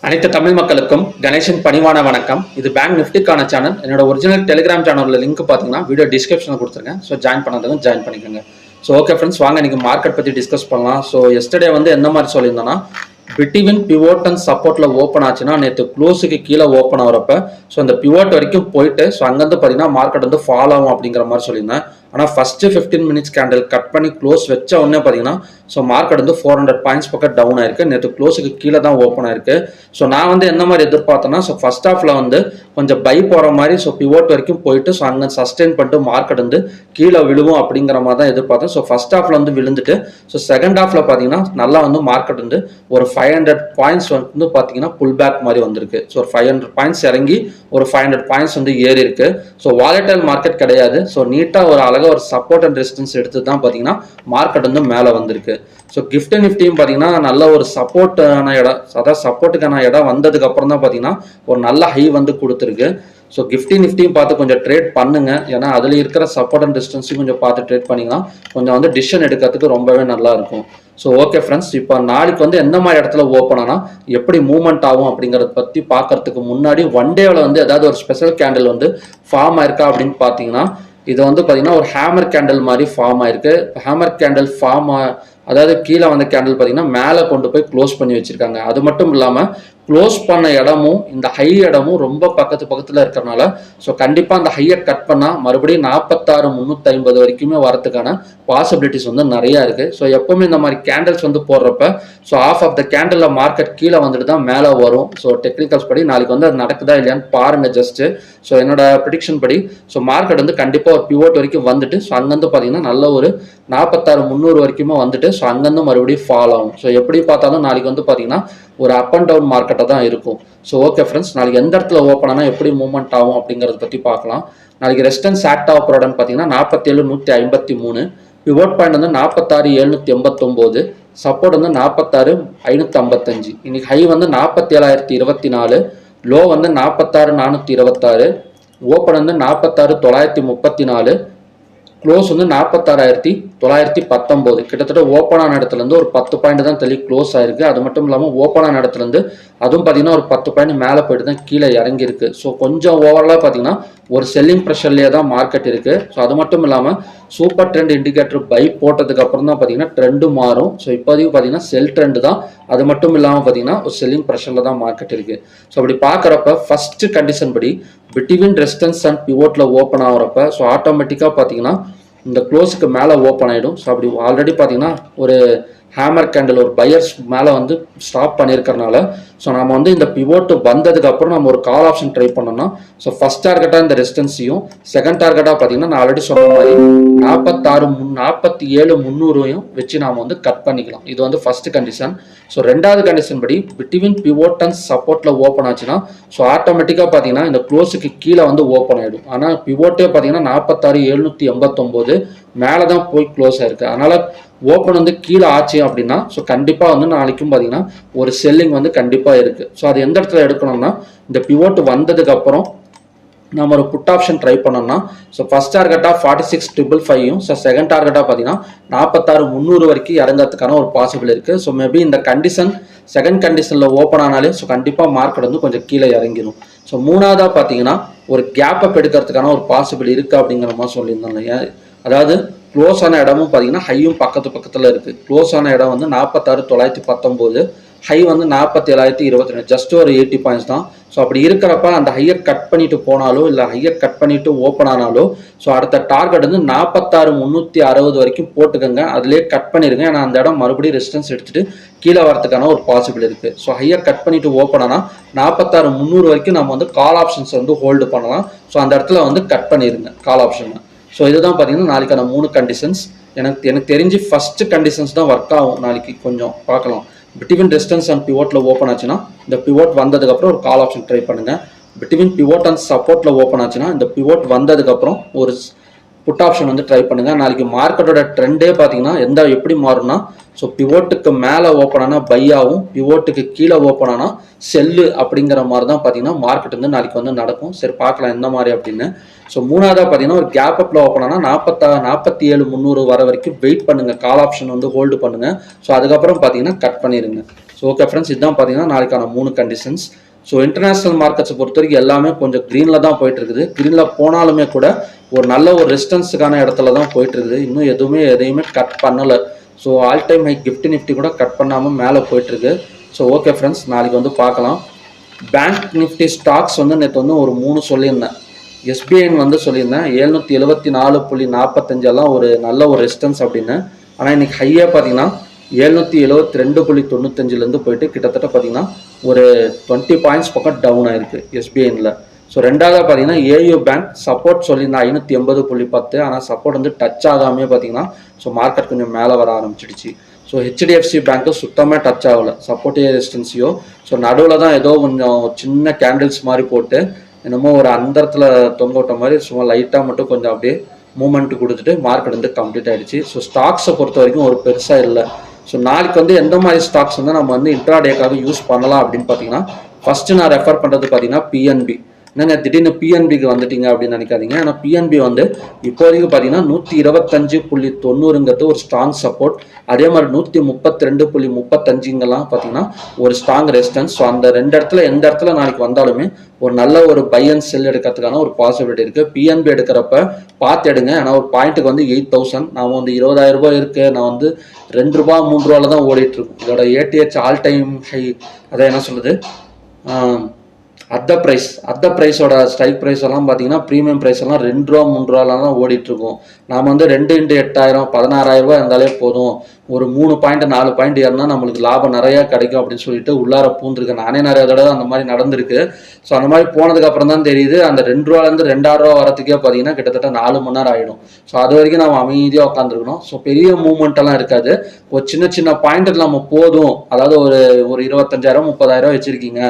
அனைத்து தமிழ் மக்களுக்கும் கணேசன் பணிவான வணக்கம். இது பேங்க் நிஃப்டிக்கான சேனல். என்னோட ஒரிஜினல் டெலிகிராம் சேனலில் லிங்க் பார்த்தீங்கன்னா வீடியோ டிஸ்கிரிப்ஷனில் கொடுத்துருக்கேன். ஸோ ஜாயின் பண்ணதுக்கும் ஜாயின் பண்ணிக்கோங்க. ஸோ ஓகே ஃப்ரெண்ட்ஸ், வாங்க இன்னைக்கு மார்க்கெட் பற்றி டிஸ்கஸ் பண்ணலாம். ஸோ எஸ்டர்டே எந்த மாதிரி சொல்லியிருந்தோன்னா, பிட்வீன் பிவோட் அண்ட் சப்போர்ட்ல ஓப்பன் ஆச்சுன்னா நேற்று க்ளோஸுக்கு கீழே ஓப்பன் ஆகிறப்ப ஸோ அந்த பிவோட் வரைக்கும் போயிட்டு ஸோ அங்கேருந்து பார்த்தீங்கன்னா மார்க்கெட் ஃபாலோ ஆகும் அப்படிங்கிற மாதிரி சொல்லியிருந்தேன். ஆனால் ஃபர்ஸ்ட் 15 மினிட்ஸ் கேண்டில் கட் பண்ணி க்ளோஸ் வச்ச உடனே பார்த்தீங்கன்னா ஸோ மார்க்கெட் 400 பாயிண்ட்ஸ் பக்கம் டவுன் ஆயிருக்கு. நேற்று க்ளோஸுக்கு கீழே தான் ஓப்பன் ஆயிருக்கு. ஸோ நான் எந்த மாதிரி எதிர்பார்த்தேன்னா, ஸோ ஃபர்ஸ்ட் ஹாஃப்ல கொஞ்சம் பை போகிற மாதிரி ஸோ பிவோட் வரைக்கும் போயிட்டு ஸோ அங்கே சஸ்டெயின் பண்ணிட்டு மார்க்கெட் கீழே விழுவும் அப்படிங்கிற மாதிரி தான் எதிர்பார்த்தேன். ஸோ ஃபர்ஸ்ட் ஹாஃப்ல விழுந்துட்டு ஸோ செகண்ட் ஹாஃப்ல பார்த்தீங்கன்னா நல்லா மார்க்கெட் ஒரு 500 பாயிண்ட்ஸ் பார்த்தீங்கன்னா புல் பேக் மாதிரி வந்திருக்கு. ஸோ ஒரு 500 பாயிண்ட்ஸ் இறங்கி ஒரு 500 பாயிண்ட்ஸ் ஏறி இருக்கு. ஸோ வாலடைல் மார்க்கெட் கிடையாது. ஸோ நீட்டாக ஒரு அழகாக ஒரு சப்போர்ட் அண்ட் ரெசிஸ்டன்ஸ் எடுத்து தான் பார்த்தீங்கன்னா மார்க்கெட் மேலே வந்திருக்கு. ஸோ கிஃப்ட் நிஃப்டியும் பார்த்தீங்கன்னா நல்ல ஒரு சப்போர்ட்டான இடம், அதாவது சப்போர்ட்டுக்கான இடம் வந்ததுக்கு அப்புறம் தான் பார்த்தீங்கன்னா ஒரு நல்ல ஹை கொடுத்துருக்கு. ஸோ கிஃப்டி நிஃப்டியும் பார்த்து கொஞ்சம் ட்ரேட் பண்ணுங்க. ஏன்னா அதில் இருக்கிற சப்போர்ட் அண்ட் டிஸ்டன்ஸையும் கொஞ்சம் பார்த்து ட்ரேட் பண்ணிங்கன்னா கொஞ்சம் டிசிஷன் எடுக்கிறதுக்கு ரொம்பவே நல்லா இருக்கும். ஸோ ஓகே ஃப்ரெண்ட்ஸ், இப்போ நாளைக்கு எந்த மாதிரி இடத்துல ஓப்பன் ஆனால் எப்படி மூவ்மெண்ட் ஆகும் அப்படிங்கிறத பற்றி பார்க்கறதுக்கு முன்னாடி ஒன் டேவில் ஏதாவது ஒரு ஸ்பெஷல் கேண்டில் ஃபார்ம் ஆயிருக்கா அப்படின்னு பார்த்தீங்கன்னா, இது பார்த்தீங்கன்னா ஒரு ஹேமர் கேண்டில் மாதிரி ஃபார்ம் ஆயிருக்கு. ஹேமர் கேண்டில் அதாவது கீழே கேண்டில் பார்த்தீங்கன்னா மேலே கொண்டு போய் க்ளோஸ் பண்ணி வச்சிருக்காங்க. அது மட்டும் இல்லாமல் க்ளோஸ் பண்ண இடமும் இந்த ஹை இடமும் ரொம்ப பக்கத்தில் இருக்கிறனால ஸோ கண்டிப்பாக அந்த ஹையை கட் பண்ணால் மறுபடியும் 46,350 வரைக்குமே வரதுக்கான பாசிபிலிட்டிஸ் நிறையா இருக்குது. ஸோ எப்பவுமே இந்த மாதிரி கேண்டில்ஸ் போடுறப்ப so off off the candle market கீழே வந்துட்டு தான் மேலே வரும். ஸோ டெக்னிக்கல்ஸ் படி நாளைக்கு அது நடக்குதா இல்லையான்னு பாருங்க ஜஸ்ட்டு. ஸோ என்னோட ப்ரிடிக்ஷன் படி ஸோ மார்க்கெட் கண்டிப்பாக ஒரு பிவோட் வரைக்கும் வந்துட்டு ஸோ அங்கேருந்து பார்த்தீங்கன்னா நல்ல ஒரு 46,300 வரைக்குமே வந்துட்டு ஸோ அங்கேருந்து மறுபடியும் ஃபால் ஆகும். ஸோ எப்படி பார்த்தாலும் நாளைக்கு பார்த்தீங்கன்னா ஒரு அப் அண்ட் டவுன் மார்க்கெட்டாக தான் இருக்கும். ஸோ ஓகே ஃப்ரெண்ட்ஸ், நாளைக்கு எந்த இடத்துல ஓப்பன் ஆனால் எப்படி மூவ்மெண்ட் ஆகும் அப்படிங்கிறத பற்றி பார்க்கலாம். நாளைக்கு ரெசிஸ்டன்ஸ் ஆக்ட் ஆஃப் ப்ராடக்ட் பார்த்தீங்கன்னா 47,153, பிவோட் பாயிண்ட் 46,789, சப்போர்ட் 46,555. இன்னைக்கு ஹை 47,024, லோ 46,426, ஓப்பன் 46,934, க்ளோஸ் 46,919. கிட்டத்தட்ட ஓப்பன் ஆன இடத்துல ஒரு 10 பாயிண்ட் தான் தள்ளி க்ளோஸ் ஆயிருக்கு. அது மட்டும் இல்லாமல் ஓப்பன் ஆன இடத்துல அதுவும் பார்த்தீங்கன்னா ஒரு 10 பாயிண்ட் மேலே போயிட்டு தான் கீழே இறங்கியிருக்கு. ஸோ கொஞ்சம் ஓவரலாக பார்த்தீங்கன்னா ஒரு செல்லிங் ப்ரெஷர்லேயே தான் மார்க்கெட் இருக்குது. ஸோ அது மட்டும் இல்லாமல் சூப்பர் ட்ரெண்ட் இண்டிகேட்டர் பை போட்டதுக்கு அப்புறம் தான் பார்த்தீங்கன்னா ட்ரெண்டு மாறும். ஸோ இப்போதைக்கு பார்த்தீங்கன்னா செல் ட்ரெண்டு தான். அது மட்டும் இல்லாமல் பார்த்தீங்கன்னா ஒரு செல்லிங் ப்ரெஷரில் தான் மார்க்கெட் இருக்குது. ஸோ அப்படி பார்க்குறப்ப ஃபர்ஸ்ட் கண்டிஷன் படி பிட்வீன் ரெசிஸ்டன்ஸ் அண்ட் பிவோட்டில் ஓப்பன் ஆகிறப்ப ஸோ ஆட்டோமேட்டிக்காக பார்த்தீங்கன்னா இந்த க்ளோஸுக்கு மேலே ஓப்பன் ஆகிடும். ஸோ அப்படி ஆல்ரெடி பார்த்தீங்கன்னா ஒரு ஹேமர் கேண்டில் ஒரு பையர்ஸ் மேலே ஸ்டாப் பண்ணியிருக்கிறனால ஸோ நம்ம இந்த பிவோட் வந்ததுக்கு அப்புறம் நம்ம ஒரு கால் ஆப்ஷன் ட்ரை பண்ணோம்னா ஸோ ஃபர்ஸ்ட் டார்கெட்டாக இந்த ரெசிஸ்டன்ஸையும் செகண்ட் டார்கெட்டாக பார்த்தீங்கன்னா நான் ஆல்ரெடி சொன்ன மாதிரி 47,300 வச்சு நாம் கட் பண்ணிக்கலாம். இது ஃபர்ஸ்ட் கண்டிஷன். ஸோ ரெண்டாவது கண்டிஷன் படி பிட்வீன் பிவோட் அண்ட் சப்போர்ட்ல ஓப்பன் ஆச்சுன்னா ஸோ ஆட்டோமேட்டிக்காக பார்த்தீங்கன்னா இந்த க்ளோஸுக்கு கீழே ஓப்பன் ஆகிடும். ஆனால் பிவோட்டே பார்த்தீங்கன்னா 46,789 மேலே தான் போய் க்ளோஸ் ஆயிருக்கு. அதனால ஓப்பன் கீழே ஆச்சு அப்படின்னா ஸோ கண்டிப்பாக நாளைக்கும் பார்த்தீங்கன்னா ஒரு செல்லிங் கண்டிப்பாக இருக்குது. ஸோ அது எந்த இடத்துல எடுக்கணும்னா இந்த பிவோட் வந்ததுக்கு அப்புறம் நம்ம ஒரு புட் ஆப்ஷன் ட்ரை பண்ணோம்னா ஸோ ஃபர்ஸ்ட் டார்கெட்டாக 46,555, ஸோ செகண்ட் டார்கெட்டாக பார்த்தீங்கன்னா 46,300 வரைக்கும் இறங்கிறதுக்கான ஒரு பாசிபிள் இருக்குது. ஸோ மேபி இந்த கண்டிஷன் செகண்ட் கண்டிஷனில் ஓப்பன் ஆனாலே ஸோ கண்டிப்பாக மார்க்கெட் கொஞ்சம் கீழே இறங்கிடும். ஸோ மூணாவதாக பார்த்தீங்கன்னா ஒரு கேப் அப் எடுக்கிறதுக்கான ஒரு பாசிபிள் இருக்குது அப்படிங்கிற மாதிரி சொல்லியிருந்தோம் இல்லையா. அதாவது க்ளோஸ் ஆன இடமும் பார்த்தீங்கன்னா ஹையும் பக்கத்தில் இருக்குது. க்ளோஸ் ஆன இடம் 46,919, ஹை 47,022, ஜஸ்ட் ஒரு 80 பாயிண்ட்ஸ் தான். ஸோ அப்படி இருக்கிறப்ப அந்த ஹையர் கட் பண்ணிட்டு போனாலோ இல்லை ஹையர் கட் பண்ணிட்டு ஓப்பன் ஆனாலோ ஸோ அடுத்த டார்கெட் 46,360 வரைக்கும் போட்டுக்கோங்க. அதுலேயே கட் பண்ணிருங்க. ஏன்னா அந்த இடம் மறுபடியும் ரெசிஸ்டன்ஸ் எடுத்துட்டு கீழே வரதுக்கான ஒரு பாசிபிள் இருக்கு. ஸோ ஹையர் கட் பண்ணிட்டு ஓப்பன் ஆனால் 46,300 வரைக்கும் நம்ம கால் ஆப்ஷன்ஸ் ஹோல்டு பண்ணலாம். ஸோ அந்த இடத்துல கட் பண்ணிருங்க கால் ஆப்ஷன். ஸோ இதுதான் பார்த்தீங்கன்னா நாளைக்கான 3 கண்டிஷன்ஸ். எனக்கு தெரிஞ்சு ஃபர்ஸ்ட் கண்டிஷன்ஸ் தான் ஒர்க் ஆகும். நாளைக்கு கொஞ்சம் பார்க்கலாம். பிட்வீன் ரெசிஸ்டன்ஸ் அண்ட் பிவோட்ல ஓப்பன் ஆச்சுன்னா இந்த பிவோட் வந்ததுக்கப்புறம் ஒரு கால் ஆப்ஷன் ட்ரை பண்ணுங்க. பிட்வீன் பிவோட் அண்ட் சப்போர்ட்ல ஓப்பன் ஆச்சுன்னா இந்த பிவோட் வந்ததுக்கப்புறம் ஒரு புட் ஆப்ஷன் ட்ரை பண்ணுங்க. நாளைக்கு மார்க்கெட்டோட ட்ரெண்டே பார்த்தீங்கன்னா எப்படி மாறும்னா ஸோ பிவோட்டுக்கு மேலே ஓப்பன் ஆனால் பை ஆகும், பிவோட்டுக்கு கீழே ஓப்பன் ஆனால் செல்லு அப்படிங்கிற மாதிரி தான் பார்த்தீங்கன்னா மார்க்கெட் நாளைக்கு நடக்கும். சரி பார்க்கலாம் எந்த மாதிரி அப்படின்னு. ஸோ மூணாவதாக பார்த்தீங்கன்னா ஒரு கேப் அப்பில் ஓப்பன் ஆனால் 47,300 வர வரைக்கும் வெயிட் பண்ணுங்க. கால் ஆப்ஷன் ஹோல்டு பண்ணுங்க. ஸோ அதுக்கப்புறம் பார்த்தீங்கன்னா கட் பண்ணிடுங்க. ஸோ ஓகே ஃப்ரெண்ட்ஸ், இதுதான் பார்த்தீங்கன்னா நாளைக்கான 3 கண்டிஷன்ஸ். ஸோ இன்டர்நேஷனல் மார்க்கெட்ஸை பொறுத்த வரைக்கும் எல்லாமே கொஞ்சம் க்ரீனில் தான் போயிட்டு இருக்குது. க்ரீனில் போனாலுமே கூட ஒரு நல்ல ஒரு ரெசிஸ்டன்ஸுக்கான இடத்துல தான் போயிட்டு இருக்குது. இன்னும் எதையுமே கட் பண்ணலை. So all time high Nifty கூட கட் பண்ணாமல் மேலே போயிட்டுருக்கு. ஸோ ஓகே ஃப்ரெண்ட்ஸ், நாளைக்கு வந்து பார்க்கலாம். பேங்க் நிஃப்டி ஸ்டாக்ஸ் வந்து நேற்று வந்து ஒரு 3 சொல்லியிருந்தேன். எஸ்பிஐன்னு வந்து சொல்லியிருந்தேன் 774.45 எல்லாம் ஒரு நல்ல ஒரு ரெசிஸ்டன்ஸ் அப்படின்னு. ஆனால் இன்னைக்கு ஹையாக பார்த்தீங்கன்னா 772.95 போயிட்டு கிட்டத்தட்ட பார்த்தீங்கன்னா ஒரு 20 பாயிண்ட்ஸ் பக்கம் டவுன் ஆயிருக்கு எஸ்பிஐனில். ஸோ ரெண்டாவது பார்த்தீங்கன்னா ஏயு பேங்க் சப்போர்ட் சொல்லியிருந்தேன் 580.10, ஆனால் சப்போர்ட் வந்து டச் ஆகாமே பார்த்தீங்கன்னா ஸோ மார்க்கெட் கொஞ்சம் மேலே வர ஆரம்பிச்சிடுச்சு. ஸோ ஹெச்டிஎஃப்சி பேங்க்கு சுத்தமாக டச் ஆகலை சப்போர்ட்டே ரெசிஸ்டன்ஸையோ. ஸோ நடுவில் தான் ஏதோ கொஞ்சம் சின்ன கேண்டில்ஸ் மாதிரி போட்டு என்னமோ ஒரு அந்தரத்தில் தொங்க விட்ட மாதிரி சும்மா லைட்டாக மட்டும் கொஞ்சம் அப்படியே மூமெண்ட் கொடுத்துட்டு மார்க்கெட் வந்து கம்ப்ளீட் ஆகிடுச்சு. ஸோ ஸ்டாக்ஸை பொறுத்த வரைக்கும் ஒரு பெருசாக இல்லை. ஸோ நாளைக்கு வந்து எந்த மாதிரி ஸ்டாக்ஸ் வந்து நம்ம வந்து இன்ட்ராடேக்காக யூஸ் பண்ணலாம் அப்படின்னு பார்த்தீங்கன்னா, ஃபஸ்ட்டு நான் ரெஃபர் பண்ணுறது பார்த்தீங்கன்னா பிஎன்பி. என்னங்க திடீர்னு பிஎன்பிக்கு வந்துட்டீங்க அப்படின்னு நினைக்காதீங்க. ஆனால் பிஎன்பி வந்து இப்போதைக்கு பார்த்தீங்கன்னா 125.90 ஒரு ஸ்ட்ராங் சப்போர்ட். அதே மாதிரி 132.35 பார்த்தீங்கன்னா ஒரு ஸ்ட்ராங் ரெசிஸ்டன்ஸ். ஸோ அந்த 2 இடத்துல எந்த இடத்துல நாளைக்கு வந்தாலுமே ஒரு நல்ல ஒரு பை அண்ட் செல் எடுக்கிறதுக்கான ஒரு பாசிபிலிட்டி இருக்குது. பிஎன்பி எடுக்கிறப்ப பார்த்து எடுங்க. ஆனால் ஒரு பாயிண்ட்டுக்கு வந்து 8,000, நான் வந்து 20,000 ரூபாய் இருக்குது, நான் வந்து 2 ரூபா 3 ரூபாயில் தான் ஓடிட்டு இருக்கும். இதோட ஏடிஹெச் ஆல் டைம் ஹை, அதான் என்ன சொல்லுது, அத்த ப்ரைஸோட ஸ்ட்ரைக் ப்ரைஸ் எல்லாம் பார்த்தீங்கன்னா ப்ரீமியம் ப்ரைஸ் எல்லாம் 2 ரூபா 3 ரூபாலாம் தான் ஓடிட்டு இருக்கும். நாம் வந்து 2 × 8,000 16,000 ரூபாய் இருந்தாலே போதும், ஒரு 3 பாயிண்ட் 4 பாயிண்ட் ஏறினா நம்மளுக்கு லாபம் நிறையா கிடைக்கும் அப்படின்னு சொல்லிட்டு உள்ளார பூந்துருக்கேன். நானே நிறைய தடவை அந்த மாதிரி நடந்திருக்கு. ஸோ அந்த மாதிரி போனதுக்கு அப்புறம் தான் தெரியுது அந்த 2 ரூபாலேருந்து 2,000 ரூபா வரத்துக்கே பார்த்தீங்கன்னா கிட்டத்தட்ட 4 மணி நேரம் ஆகிடும். ஸோ அது வரைக்கும் நம்ம அமைதியாக உட்காந்துருக்கணும். ஸோ பெரிய மூவ்மெண்ட் எல்லாம் இருக்காது. ஒரு சின்ன சின்ன பாயிண்ட்டில் நம்ம போதும், அதாவது ஒரு 25,000 30,000 வச்சிருக்கீங்க,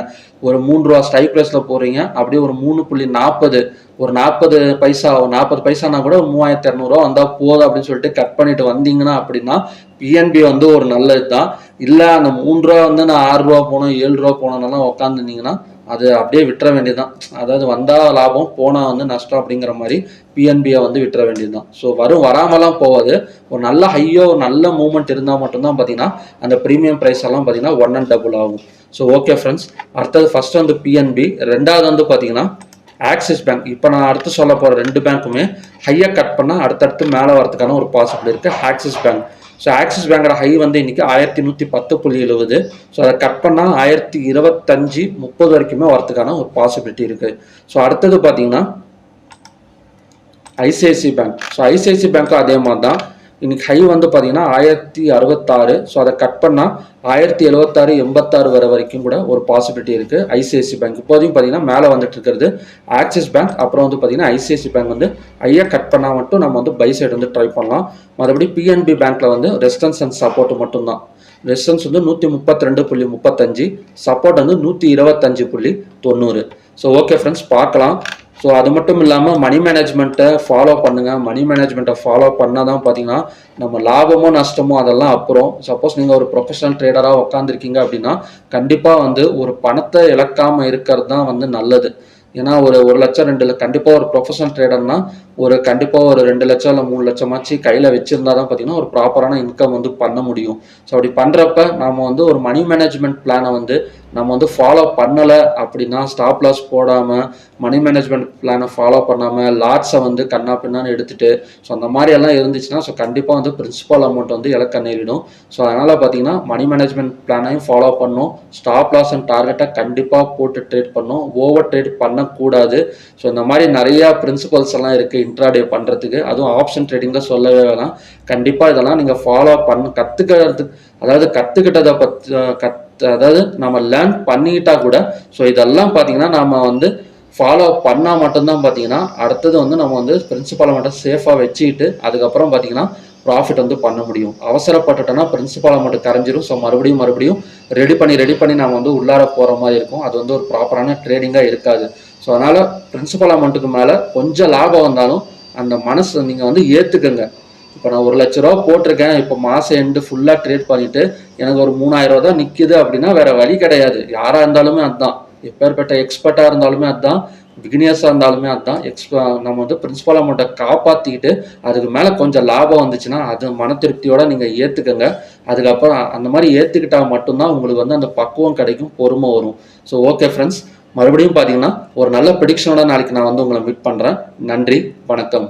ஒரு 3 ரூபா ஸ்ட்ரைக் ப்ரைஸில் போகிறீங்க, அப்படியே ஒரு 3.40 ஒரு 40 பைசா 40 பைசானா கூட 3,200 ரூபா வந்தால் போதும் அப்படின்னு சொல்லிட்டு கட் பண்ணிட்டு வந்தீங்கன்னா அப்படின்னா பிஎன்பி வந்து ஒரு நல்ல இதுதான். இல்லை அந்த 3 ரூபா வந்து நான் 6 ரூபா போனோம் 7 ரூபா போனோம்னாலாம் உட்காந்துருந்தீங்கன்னா அது அப்படியே விட்டுற வேண்டியதுதான். அதாவது வந்தால் லாபம் போனால் வந்து நஷ்டம் அப்படிங்கிற மாதிரி பிஎன்பியை வந்து விட்டுற வேண்டியதுதான். ஸோ வராமலாம் போகாது. ஒரு நல்ல ஹையோ ஒரு நல்ல மூவ்மெண்ட் இருந்தால் மட்டும்தான் பார்த்தீங்கன்னா அந்த ப்ரீமியம் ப்ரைஸ் எல்லாம் பார்த்தீங்கன்னா 1 and double ஆகும். ஸோ ஓகே ஃப்ரெண்ட்ஸ், அடுத்தது ஃபர்ஸ்ட் வந்து பிஎன்பி, ரெண்டாவது வந்து பார்த்தீங்கன்னா ஆக்சிஸ் பேங்க். இப்போ நான் அடுத்து சொல்ல போகிற 2 பேங்க்குமே ஹையாக கட் பண்ணால் அடுத்தடுத்து மேலே வரதுக்கான ஒரு பாசிபிள் இருக்குது. ஆக்சிஸ் பேங்க், ஸோ ஆக்சிஸ் பேங்கோட ஹை வந்து இன்னைக்கு 1110.70. ஸோ அதை கட் பண்ணால் 1025-30 வரைக்குமே வரதுக்கான ஒரு பாசிபிலிட்டி இருக்குது. ஸோ அடுத்தது பார்த்தீங்கன்னா ஐசிஐசி பேங்க். ஸோ ஐசிஐசி பேங்க்கும் அதே மாதிரி தான். இன்னைக்கு ஹை வந்து பார்த்தீங்கன்னா 1066. ஸோ அதை கட் பண்ணால் 1076-86 வர வரைக்கும் கூட ஒரு பாசிபிலிட்டி இருக்குது ஐசிஐசி பேங்க். இப்போதையும் பார்த்தீங்கன்னா மேலே வந்துட்டு இருக்கிறது ஆக்சிஸ் பேங்க். அப்புறம் வந்து பார்த்தீங்கன்னா ஐசிஐசி பேங்க் வந்து ஹையாக கட் பண்ணால் மட்டும் நம்ம வந்து பை சைடு வந்து ட்ரை பண்ணலாம். மறுபடி பிஎன்பி பேங்க்கில் வந்து ரெசிஸ்டன்ஸ் அண்ட் சப்போர்ட் மட்டும்தான். ரெசிஸ்டன்ஸ் வந்து 132.35, சப்போர்ட் வந்து 125.90. ஸோ ஓகே ஃப்ரெண்ட்ஸ், பார்க்கலாம். ஸோ அது மட்டும் இல்லாமல் மணி மேனேஜ்மெண்ட்டை ஃபாலோ பண்ணுங்கள். மணி மேனேஜ்மெண்ட்டை ஃபாலோ பண்ணால் தான் பார்த்தீங்கன்னா நம்ம லாபமோ நஷ்டமோ அதெல்லாம் அப்புறம். சப்போஸ் நீங்கள் ஒரு ப்ரொஃபஷனல் ட்ரேடராக உட்காந்துருக்கீங்க அப்படின்னா கண்டிப்பாக வந்து ஒரு பணத்தை இழக்காமல் இருக்கிறது தான் வந்து நல்லது. ஏன்னா ஒரு 1 லட்சம் 2 லட்சம் கண்டிப்பாக ஒரு ப்ரொஃபஷனல் ட்ரேடர்னா கண்டிப்பாக ஒரு 2 லட்சம் இல்லை 3 லட்சமாச்சு கையில் வச்சுருந்தா தான் பார்த்தீங்கன்னா ஒரு ப்ராப்பரான இன்கம் வந்து பண்ண முடியும். ஸோ அப்படி பண்ணுறப்ப நம்ம வந்து ஒரு மணி மேனேஜ்மெண்ட் பிளானை வந்து நம்ம வந்து ஃபாலோ பண்ணலை அப்படின்னா, ஸ்டாப் லாஸ் போடாமல் மணி மேனேஜ்மெண்ட் பிளானை ஃபாலோ பண்ணாமல் லாட்ஸை வந்து கண்ணா பின்னான்னு எடுத்துகிட்டு ஸோ அந்த மாதிரி எல்லாம் இருந்துச்சுன்னா ஸோ கண்டிப்பாக வந்து பிரின்சிபல் அமௌண்ட் வந்து இலக்க நேரிடும். ஸோ அதனால் பார்த்தீங்கன்னா மணி மேனேஜ்மெண்ட் பிளானையும் ஃபாலோ பண்ணணும். ஸ்டாப் லாஸ் அண்ட் டார்கெட்டை கண்டிப்பாக போட்டு ட்ரேட் பண்ணணும். ஓவர் ட்ரேட் பண்ணக்கூடாது. ஸோ இந்த மாதிரி நிறையா பிரின்சிபல்ஸ் எல்லாம் இருக்குது இன்ட்ராடே பண்ணுறதுக்கு. அதுவும் ஆப்ஷன் ட்ரேடிங்கில் சொல்லவே வேணாம். கண்டிப்பாக இதெல்லாம் நீங்கள் ஃபாலோ கற்றுக்கிறதுக்கு, அதாவது கற்றுக்கிட்டதை அதாவது நம்ம லேர்ன் பண்ணிக்கிட்டா கூட ஸோ இதெல்லாம் பார்த்தீங்கன்னா நம்ம வந்து ஃபாலோ பண்ணால் மட்டும்தான் பார்த்தீங்கன்னா அடுத்தது வந்து நம்ம வந்து பிரின்சிபலை மட்டும் சேஃபாக வச்சுக்கிட்டு அதுக்கப்புறம் பார்த்தீங்கன்னா ப்ராஃபிட் வந்து பண்ண முடியும். அவசரப்பட்டுட்டோன்னா பிரின்சிபல் அமௌண்ட் கரைஞ்சிரும். ஸோ மறுபடியும் ரெடி பண்ணி நம்ம வந்து உள்ளார போகிற மாதிரி இருக்கும். அது வந்து ஒரு ப்ராப்பரான ட்ரேடிங்காக இருக்காது. ஸோ அதனால் பிரின்சிபல் அமௌண்ட்டுக்கு மேலே கொஞ்சம் லாபம் வந்தாலும் அந்த மனசை நீங்கள் வந்து ஏற்றுக்குங்க. இப்போ நான் 1 லட்ச ரூபா போட்டிருக்கேன், இப்போ மாதம் எண்டு ஃபுல்லாக ட்ரேட் பண்ணிவிட்டு எனக்கு ஒரு 3,000 ரூபா தான் நிற்கிது அப்படின்னா வேறு வழி கிடையாது. யாராக இருந்தாலுமே அதுதான், எப்பேற்பட்ட எக்ஸ்பர்ட்டாக இருந்தாலுமே அதுதான். பிகினியர்ஸாக இருந்தாலுமே அதுதான் நம்ம வந்து பிரின்சிபல் அமௌண்ட்டை காப்பாற்றிக்கிட்டு அதுக்கு மேலே கொஞ்சம் லாபம் வந்துச்சுன்னா அது மன திருப்தியோடு நீங்கள் ஏற்றுக்கங்க. அதுக்கப்புறம் அந்த மாதிரி ஏற்றுக்கிட்டால் மட்டும்தான் உங்களுக்கு வந்து அந்த பக்குவம் கிடைக்கும், பொறுமை வரும். ஸோ ஓகே ஃப்ரெண்ட்ஸ், மறுபடியும் பார்த்தீங்கன்னா ஒரு நல்ல ப்ரெடிக்ஷனோட நாளைக்கு நான் வந்து உங்களை மீட் பண்ணுறேன். நன்றி, வணக்கம்.